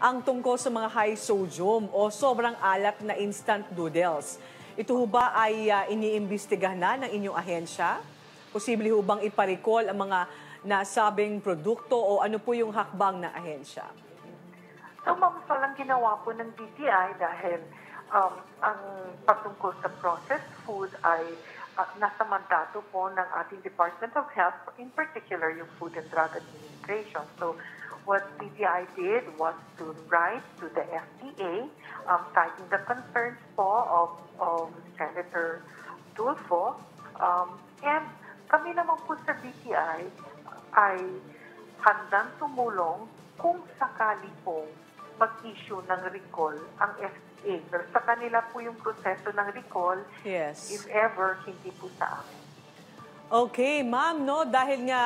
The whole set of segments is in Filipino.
ang tungkol sa mga high sodium o sobrang alat na instant noodles. Ito ho ba ay iniimbestigahan na ng inyong ahensya? Posible ho bang iparicall ang mga nasabing produkto o ano po yung hakbang ng ahensya? So, ma'am, palang ginawa po ng DTI dahil ang patungkol sa processed food ay nasa mandato po ng ating Department of Health, in particular yung Food and Drug Administration. So, what DTI did was to write to the FDA, citing the concerns po of Senator Tulfo, and kami naman po sa DTI ay handang tumulong kung sakali pong mag-issue ng recall ang FDA. Pero sa kanila po yung proseso ng recall, Yes. if ever, hindi po sa amin. Okay, ma'am, no? Dahil nga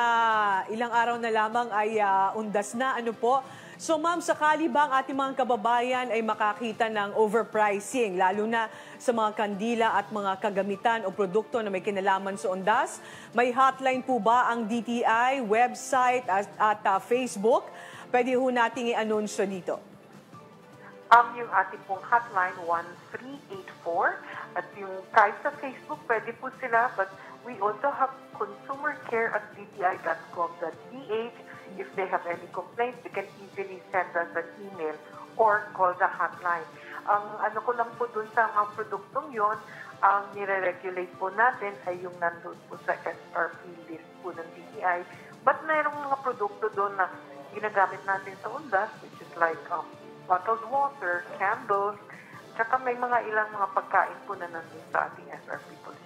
ilang araw na lamang ay undas na, ano po? So, ma'am, sakali ba ang ating mga kababayan ay makakita ng overpricing, lalo na sa mga kandila at mga kagamitan o produkto na may kinalaman sa undas? May hotline po ba ang DTI, website at Facebook? Pwede ho nating i-anunsyo dito. Yung ating pong hotline, 1384. At yung kahit sa Facebook, pwede po sila. But we also have consumercare@dti.gov.ph. If they have any complaints, they can easily send us an email or call the hotline. Ang ano ko lang po dun sa mga produktong yon, ang nire-regulate po natin ay yung nandun po sa SRP list po ng DTI. But mayroong mga produkto doon na ginagamit natin sa undas, which is like bottled water, candles, tsaka may mga ilang mga pagkain po na nandun sa ating SRP policy.